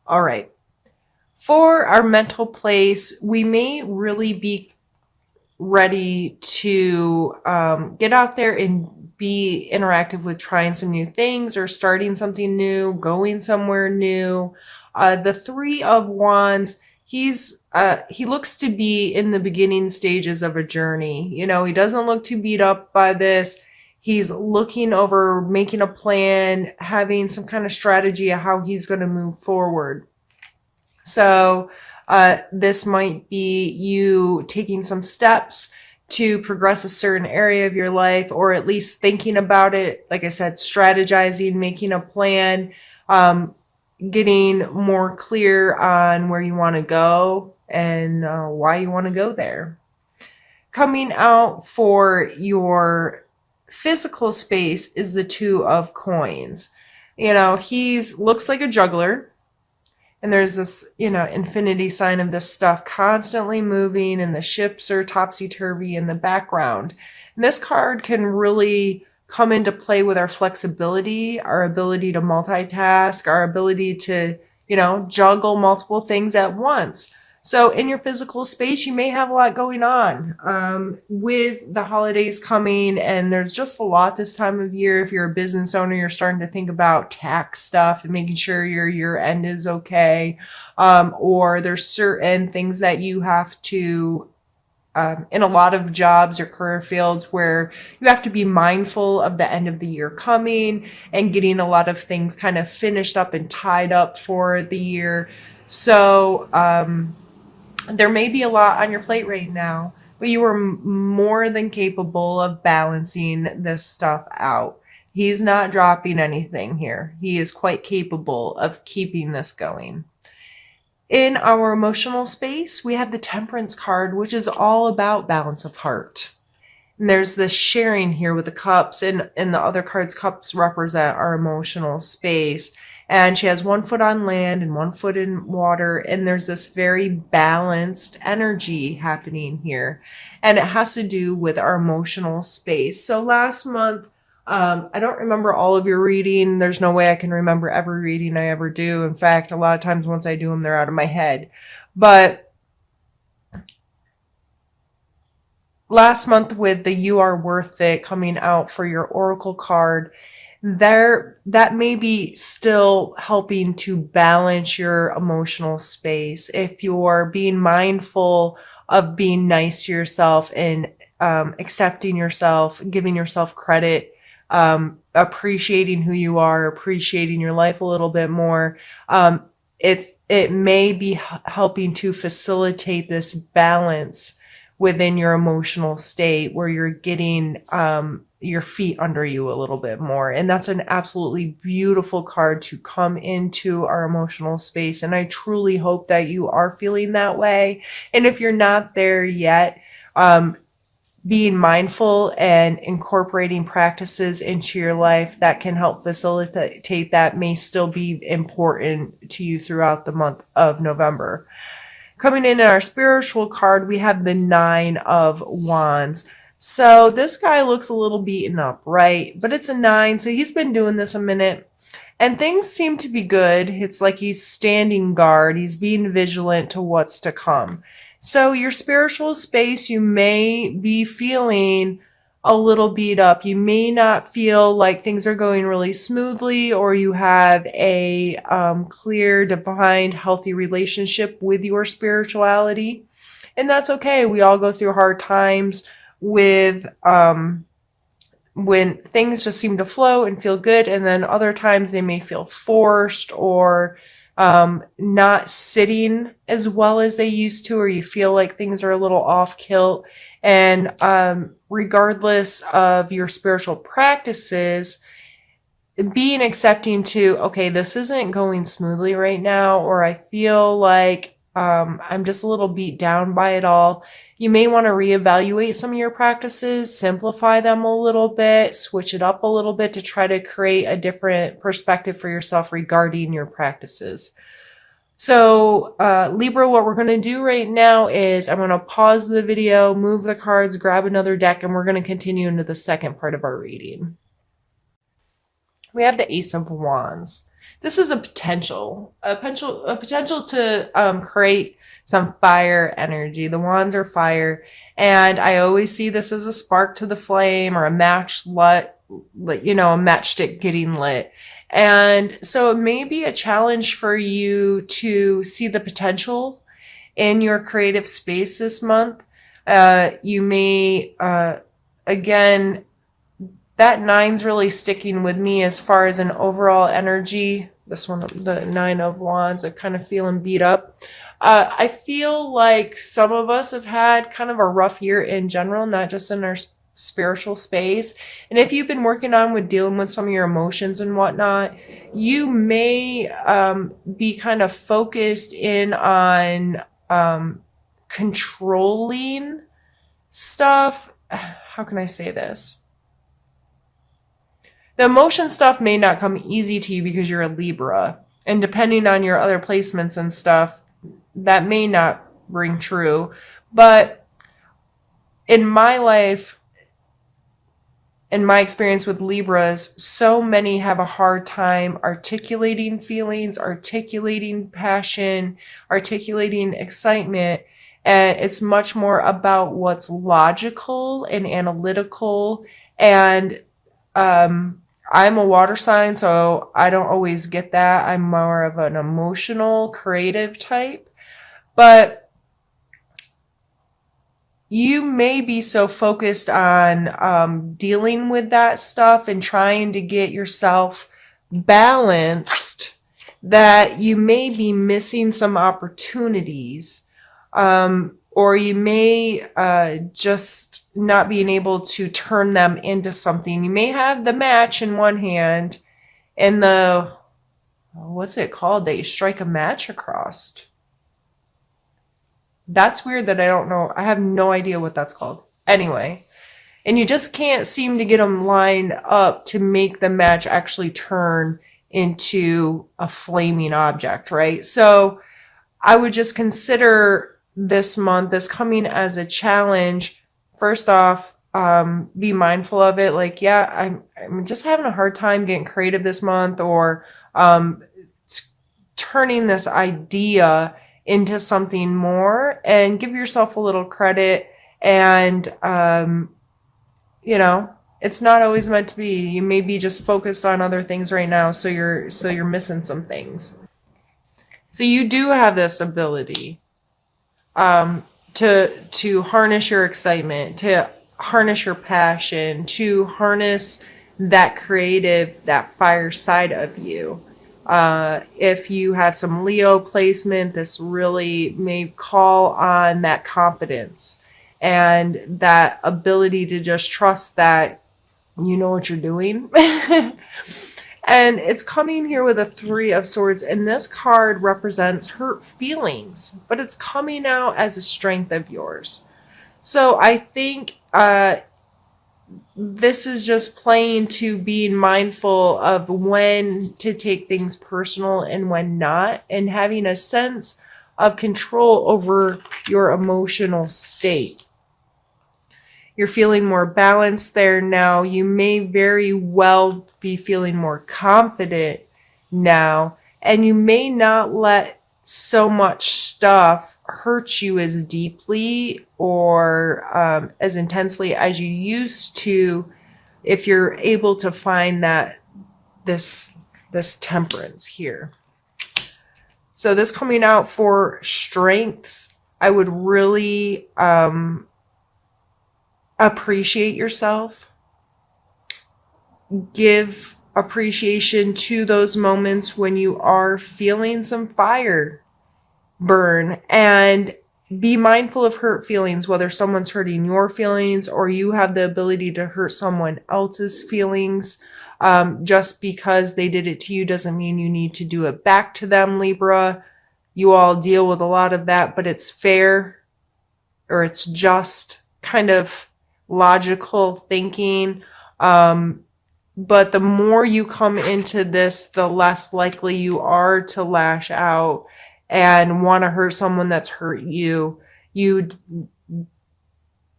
All right. For our mental place, we may really be ready to get out there and be interactive with trying some new things or starting something new, going somewhere new. The Three of Wands, he looks to be in the beginning stages of a journey. You know, he doesn't look too beat up by this. He's looking over, making a plan, having some kind of strategy of how he's going to move forward. So this might be you taking some steps to progress a certain area of your life, or at least thinking about it. Like I said, strategizing, making a plan, getting more clear on where you want to go and why you want to go there. Coming out for your physical space is the Two of Coins. You know, looks like a juggler. And there's this, infinity sign of this stuff constantly moving, and the ships are topsy-turvy in the background. And this card can really come into play with our flexibility, our ability to multitask, our ability to, juggle multiple things at once. So in your physical space, you may have a lot going on with the holidays coming, and there's just a lot this time of year. If you're a business owner, you're starting to think about tax stuff and making sure your year end is okay. Or there's certain things that you have to in a lot of jobs or career fields where you have to be mindful of the end of the year coming and getting a lot of things kind of finished up and tied up for the year. So, there may be a lot on your plate right now, but you are more than capable of balancing this stuff out. He's not dropping anything here. He is quite capable of keeping this going. In our emotional space, we have the Temperance card, which is all about balance of heart. And there's this sharing here with the cups, and the other cards, cups represent our emotional space. And she has one foot on land and one foot in water. And there's this very balanced energy happening here. And it has to do with our emotional space. So last month, I don't remember all of your reading. There's no way I can remember every reading I ever do. In fact, a lot of times once I do them, they're out of my head. But last month with the You Are Worth It coming out for your Oracle card, that may be still helping to balance your emotional space. If you're being mindful of being nice to yourself and accepting yourself, giving yourself credit, appreciating who you are, appreciating your life a little bit more, it may be helping to facilitate this balance within your emotional state where you're getting your feet under you a little bit more. And that's an absolutely beautiful card to come into our emotional space. And I truly hope that you are feeling that way. And if you're not there yet, being mindful and incorporating practices into your life that can help facilitate that may still be important to you throughout the month of November. Coming in our spiritual card, we have the Nine of Wands. So this guy looks a little beaten up, right? But it's a 9, so he's been doing this a minute. And things seem to be good. It's like he's standing guard. He's being vigilant to what's to come. So your spiritual space, you may be feeling a little beat up. You may not feel like things are going really smoothly, or you have a clear, defined, healthy relationship with your spirituality. And that's okay. We all go through hard times with when things just seem to flow and feel good, and then other times they may feel forced or not sitting as well as they used to, or you feel like things are a little off kilt. And regardless of your spiritual practices, being accepting to, okay, this isn't going smoothly right now, or I feel like I'm just a little beat down by it all. You may want to reevaluate some of your practices, simplify them a little bit, switch it up a little bit to try to create a different perspective for yourself regarding your practices. So Libra, what we're going to do right now is I'm going to pause the video, move the cards, grab another deck, and we're going to continue into the second part of our reading. We have the Ace of Wands. this is a potential to create some fire energy. The wands are fire, and I always see this as a spark to the flame or a match lit, a matchstick getting lit. And so it may be a challenge for you to see the potential in your creative space this month. You may, again, that nine's really sticking with me as far as an overall energy. This one, the Nine of Wands, I'm kind of feeling beat up. I feel like some of us have had kind of a rough year in general, not just in our spiritual space. And if you've been working on with dealing with some of your emotions and whatnot, you may be kind of focused in on controlling stuff. How can I say this? The emotion stuff may not come easy to you because you're a Libra. And depending on your other placements and stuff, that may not ring true. But in my life, in my experience with Libras, so many have a hard time articulating feelings, articulating passion, articulating excitement. And it's much more about what's logical and analytical. And I'm a water sign, so I don't always get that. I'm more of an emotional, creative type. But you may be so focused on dealing with that stuff and trying to get yourself balanced that you may be missing some opportunities. Or you may just not being able to turn them into something. You may have the match in one hand and what's it called that you strike a match across? That's weird that I don't know. I have no idea what that's called. Anyway, and you just can't seem to get them lined up to make the match actually turn into a flaming object, right? So I would just consider this month, this coming as a challenge. First off, be mindful of it. Like, yeah, I'm just having a hard time getting creative this month, or turning this idea into something more, and give yourself a little credit. And, it's not always meant to be. You may be just focused on other things right now. So you're missing some things. So you do have this ability, to harness your excitement, to harness your passion, to harness that creative, that fire side of you. If you have some Leo placement, this really may call on that confidence and that ability to just trust that you know what you're doing. And it's coming here with a Three of Swords, and this card represents hurt feelings, but it's coming out as a strength of yours. So I think this is just playing to being mindful of when to take things personal and when not, and having a sense of control over your emotional state. You're feeling more balanced there now. You may very well be feeling more confident now, and you may not let so much stuff hurt you as deeply or as intensely as you used to, if you're able to find that this temperance here. So this coming out for strengths, I would really appreciate yourself. Give appreciation to those moments when you are feeling some fire burn, and be mindful of hurt feelings, whether someone's hurting your feelings or you have the ability to hurt someone else's feelings. Just because they did it to you doesn't mean you need to do it back to them, Libra. You all deal with a lot of that, but it's fair, or it's just kind of logical thinking. But the more you come into this, the less likely you are to lash out and want to hurt someone that's hurt you. You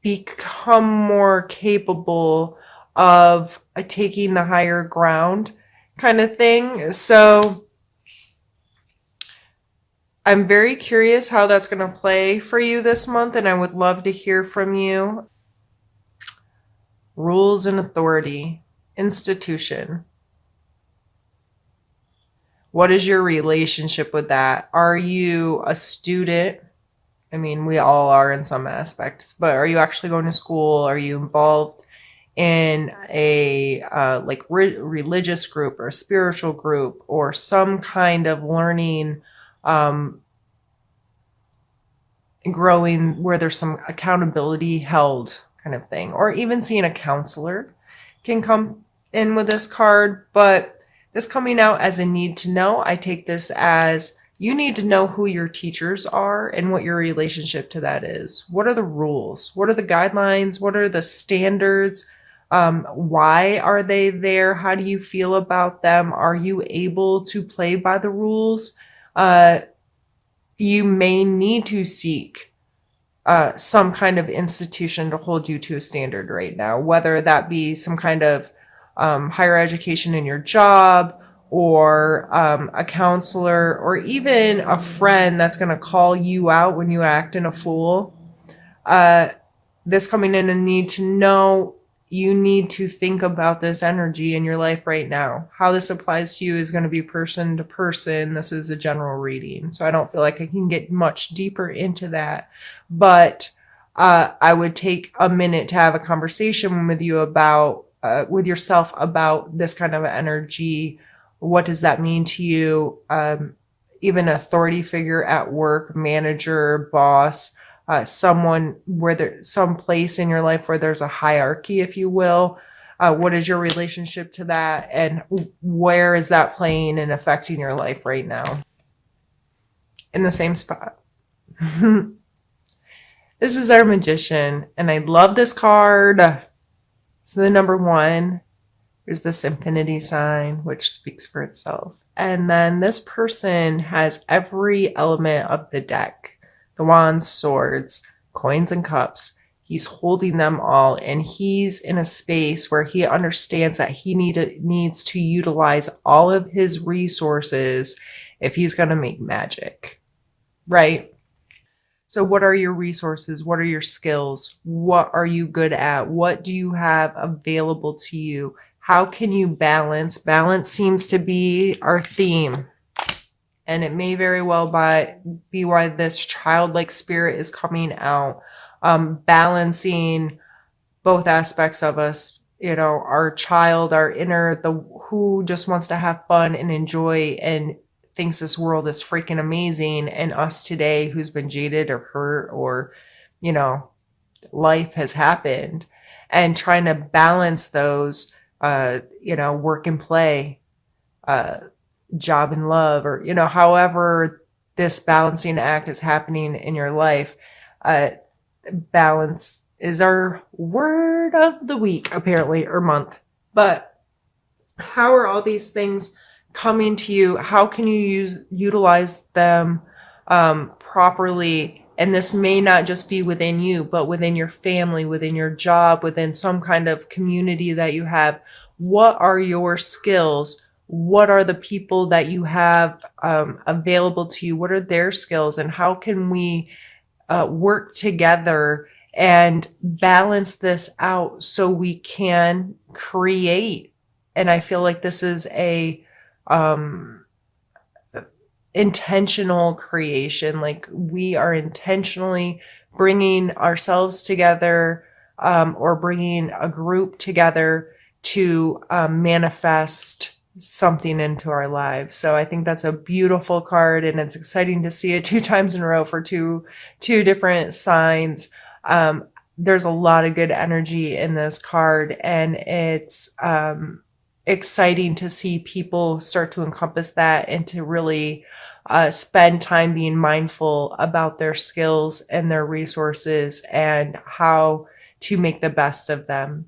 become more capable of taking the higher ground kind of thing. So I'm very curious how that's going to play for you this month, and I would love to hear from you. Rules and authority, institution. What is your relationship with that? Are you a student? I mean, we all are in some aspects, but are you actually going to school? Are you involved in a like religious group or a spiritual group or some kind of learning, um, growing where there's some accountability held kind of thing, or even seeing a counselor can come in with this card. But this coming out as a need to know, I take this as you need to know who your teachers are and what your relationship to that is. What are the rules? What are the guidelines? What are the standards? Why are they there? How do you feel about them? Are you able to play by the rules? You may need to seek some kind of institution to hold you to a standard right now, whether that be some kind of higher education in your job, or a counselor, or even a friend that's going to call you out when you act in a fool. This coming in and need to know, you need to think about this energy in your life right now. How this applies to you is going to be person to person. This is a general reading, so I don't feel like I can get much deeper into that. But I would take a minute to have a conversation with you about, with yourself about this kind of energy. What does that mean to you? Even authority figure at work, manager, boss, someone where there's some place in your life where there's a hierarchy, if you will. What is your relationship to that? And where is that playing and affecting your life right now? In the same spot. This is our Magician, and I love this card. It's the number 1. There's this infinity sign, which speaks for itself. And then this person has every element of the deck. The wands, swords, coins, and cups. He's holding them all, and he's in a space where he understands that he needs to utilize all of his resources if he's going to make magic, right? So what are your resources? What are your skills? What are you good at? What do you have available to you? How can you balance? Balance seems to be our theme. And it may very well be why this childlike spirit is coming out, balancing both aspects of us, you know, our child, our inner, who just wants to have fun and enjoy and thinks this world is freaking amazing, and us today who's been jaded or hurt, or, you know, life has happened, and trying to balance those, you know, work and play, job and love, or, you know, however this balancing act is happening in your life. Balance is our word of the week, apparently, or month. But how are all these things coming to you? How can you utilize them properly? And this may not just be within you, but within your family, within your job, within some kind of community that you have. What are your skills? What are the people that you have available to you? What are their skills? And how can we work together and balance this out so we can create? And I feel like this is a intentional creation. Like, we are intentionally bringing ourselves together, or bringing a group together to manifest something into our lives. So I think that's a beautiful card, and it's exciting to see it 2 times in a row for two different signs. There's a lot of good energy in this card, and it's exciting to see people start to encompass that and to really spend time being mindful about their skills and their resources and how to make the best of them.